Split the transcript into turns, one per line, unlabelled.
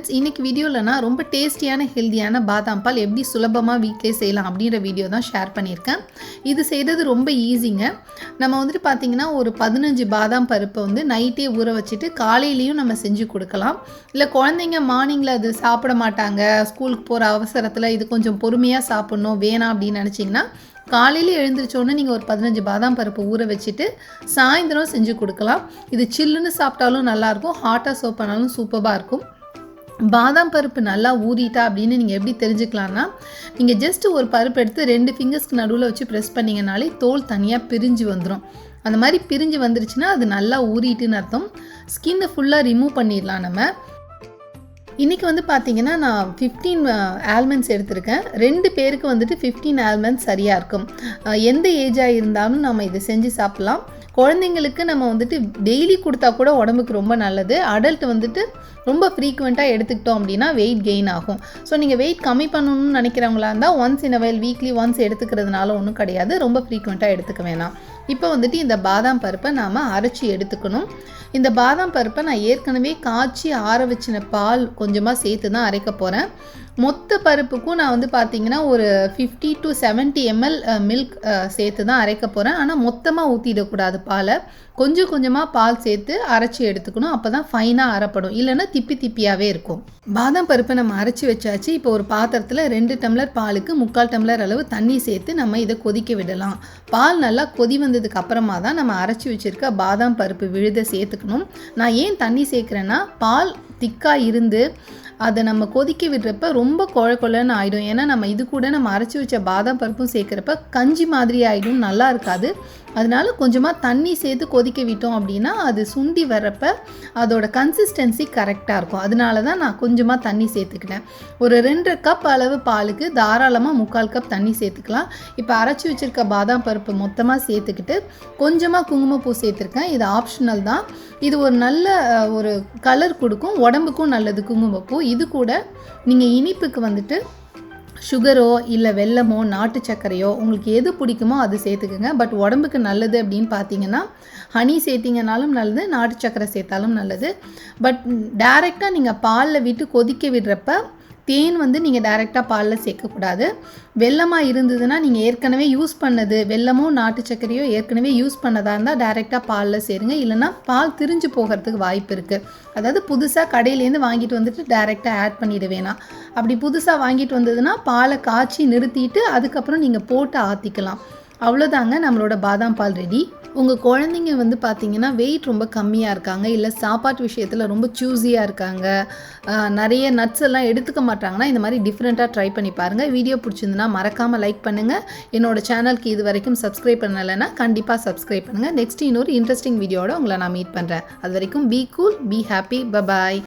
Friends, இன்னைக்கு வீடியோவில் நான் ரொம்ப டேஸ்டியான ஹெல்தியான பாதாம் பால் எப்படி சுலபமாக வீட்டிலே செய்யலாம் அப்படின்ற வீடியோ தான் ஷேர் பண்ணியிருக்கேன். இது செய்கிறது ரொம்ப ஈஸிங்க. நம்ம வந்துட்டு பார்த்திங்கன்னா ஒரு 15 பாதாம் பருப்பை வந்து நைட்டே ஊற வச்சுட்டு காலையிலையும் நம்ம செஞ்சு கொடுக்கலாம். இல்லை குழந்தைங்க மார்னிங்கில் அது சாப்பிட மாட்டாங்க, ஸ்கூலுக்கு போகிற அவசரத்தில் இது கொஞ்சம் பொறுமையாக சாப்பிட்ணும் வேணாம் அப்படின்னு நினச்சிங்கன்னா காலையில் எழுந்திரிச்சோன்னே நீங்கள் ஒரு 15 பாதாம் பருப்பு ஊற வச்சுட்டு சாயந்தரம் செஞ்சு கொடுக்கலாம். இது சில்லுன்னு சாப்பிட்டாலும் நல்லாயிருக்கும், ஹாட்டாக சர்வ் பண்ணாலும் சூப்பராக இருக்கும். பாதாம் பருப்பு நல்லா ஊறிட்டா அப்படின்னு நீங்கள் எப்படி தெரிஞ்சுக்கலான்னா, நீங்கள் ஜஸ்ட்டு ஒரு பருப்பு எடுத்து 2 ஃபிங்கர்ஸ்க்கு நடுவில் வச்சு ப்ரெஸ் பண்ணிங்கனாலே தோல் தனியாக பிரிஞ்சு வந்துடும். அந்த மாதிரி பிரிஞ்சு வந்துருச்சுன்னா அது நல்லா ஊறிட்டுன்னு அர்த்தம். ஸ்கின்னை ஃபுல்லாக ரிமூவ் பண்ணிடலாம். நம்ம இன்றைக்கி வந்து பார்த்திங்கன்னா நான் 15 ஆல்மண்ட்ஸ் எடுத்திருக்கேன். 2 பேருக்கு வந்துட்டு 15 ஆல்மண்ட்ஸ் சரியாக இருக்கும். எந்த ஏஜாக இருந்தாலும் நம்ம இதை செஞ்சு சாப்பிட்லாம். குழந்தைங்களுக்கு நம்ம வந்துட்டு டெய்லி கொடுத்தா கூட உடம்புக்கு ரொம்ப நல்லது. அடல்ட் வந்துட்டு ரொம்ப ஃப்ரீக்வெண்ட்டாக எடுத்துக்கிட்டோம் அப்படின்னா வெயிட் கெயின் ஆகும். ஸோ நீங்கள் வெயிட் கம்மி பண்ணணும்னு நினைக்கிறவங்களா இருந்தால் once in a while weekly once எடுத்துக்கிறதுனால ஒன்றும் கிடையாது, ரொம்ப ஃப்ரீக்வெண்ட்டாக எடுத்துக்க வேணாம். இப்போ வந்துட்டு இந்த பாதாம் பருப்பை நாம் அரைச்சி எடுத்துக்கணும். இந்த பாதாம் பருப்பை நான் ஏற்கனவே காய்ச்சி ஆற வச்சின பால் கொஞ்சமாக சேர்த்து தான் அரைக்க போகிறேன். மொத்த பருப்புக்கும் நான் வந்து பார்த்திங்கன்னா ஒரு 50 to 70 ml மில்க் சேர்த்து தான் அரைக்க போகிறேன். ஆனால் மொத்தமாக ஊற்றிடக்கூடாது பாலை, கொஞ்சம் கொஞ்சமாக பால் சேர்த்து அரைச்சி எடுத்துக்கணும். அப்போ தான் ஃபைனாக அரைப்படும், இல்லைன்னா திப்பி திப்பியாகவே இருக்கும். பாதாம் பருப்பை நம்ம அரைச்சி வச்சாச்சு. இப்போ ஒரு பாத்திரத்தில் 2 டம்ளர் பாலுக்கு 3/4 டம்ளர் அளவு தண்ணி சேர்த்து நம்ம இதை கொதிக்க விடலாம். பால் நல்லா கொதி வந்ததுக்கு அப்புறமா தான் நம்ம அரைச்சி வச்சுருக்க பாதாம் பருப்பு விழுத சேர்த்துக்கணும். நான் ஏன் தண்ணி சேர்க்குறேன்னா, பால் திக்காக இருந்து அதை நம்ம கொதிக்க விடுறப்ப ரொம்ப கொழன்னு ஆகிடும். ஏன்னா நம்ம இது கூட நம்ம அரைச்சி வச்ச பாதாம் பருப்பும் சேர்க்குறப்ப கஞ்சி மாதிரி ஆகிடும், நல்லா இருக்காது. அதனால கொஞ்சமாக தண்ணி சேர்த்து கொதிக்க விட்டோம் அப்படின்னா அது சுண்டி வர்றப்ப அதோட கன்சிஸ்டன்சி கரெக்டாக இருக்கும். அதனால தான் நான் கொஞ்சமாக தண்ணி சேர்த்துக்கிட்டேன். ஒரு 2 கப் அளவு பாலுக்கு தாராளமாக 3/4 கப் தண்ணி சேர்த்துக்கலாம். இப்போ அரைச்சி வச்சுருக்க பாதாம் பருப்பு மொத்தமாக சேர்த்துக்கிட்டு கொஞ்சமாக குங்குமப்பூ சேர்த்துருக்கேன். இது ஆப்ஷனல் தான். இது ஒரு நல்ல ஒரு கலர் கொடுக்கும், உடம்புக்கும் நல்லது குங்குமப்பூ. இது கூட நீங்கள் இனிப்புக்கு வந்துட்டு சுகரோ இல்லை வெல்லமோ நாட்டு சர்க்கரையோ உங்களுக்கு எது பிடிக்குமோ அது சேர்த்துக்குங்க. பட் உடம்புக்கு நல்லது அப்படின்னு பார்த்தீங்கன்னா ஹனி சேர்த்திங்கனாலும் நல்லது, நாட்டு சர்க்கரை சேர்த்தாலும் நல்லது. பட் டைரெக்டாக நீங்கள் பாலில் விட்டு கொதிக்க விடுறப்ப தேன் வந்து நீங்கள் டைரெக்டாக பாலில் சேர்க்கக்கூடாது. வெல்லமாக இருந்ததுன்னா நீங்கள் ஏற்கனவே யூஸ் பண்ணது வெல்லமோ நாட்டு சர்க்கரையோ ஏற்கனவே யூஸ் பண்ணதாக இருந்தால் டைரெக்டாக பாலில் சேருங்க, இல்லைனா பால் திரிஞ்சு போகிறதுக்கு வாய்ப்பு இருக்குது. அதாவது புதுசாக கடையிலேருந்து வாங்கிட்டு வந்துட்டு டைரெக்டாக ஆட் பண்ணிட வேணாம். அப்படி புதுசாக வாங்கிட்டு வந்ததுன்னா பாலை காய்ச்சி நிறுத்திட்டு அதுக்கப்புறம் நீங்கள் போட்டு ஆற்றிக்கலாம். அவ்வளோதாங்க, நம்மளோட பாதாம் பால் ரெடி. உங்கள் குழந்தைங்க வந்து பார்த்திங்கன்னா வெயிட் ரொம்ப கம்மியாக இருக்காங்க, இல்லை சாப்பாட்டு விஷயத்தில் ரொம்ப சூஸியாக இருக்காங்க, நிறைய நட்ஸ் எல்லாம் எடுத்துக்க மாட்டாங்கன்னா இந்த மாதிரி டிஃப்ரெண்ட்டாக ட்ரை பண்ணி பாருங்கள். வீடியோ பிடிச்சிருந்துன்னா மறக்காமல் லைக் பண்ணுங்கள். என்னோடய சேனலுக்கு இது வரைக்கும் சப்ஸ்கிரைப் பண்ணலைன்னா கண்டிப்பாக சப்ஸ்கிரைப் பண்ணுங்கள். நெக்ஸ்ட் இன்னொரு இன்ட்ரெஸ்டிங் வீடியோட உங்களை நான் மீட் பண்ணுறேன். அது வரைக்கும் be cool, be happy, bye bye.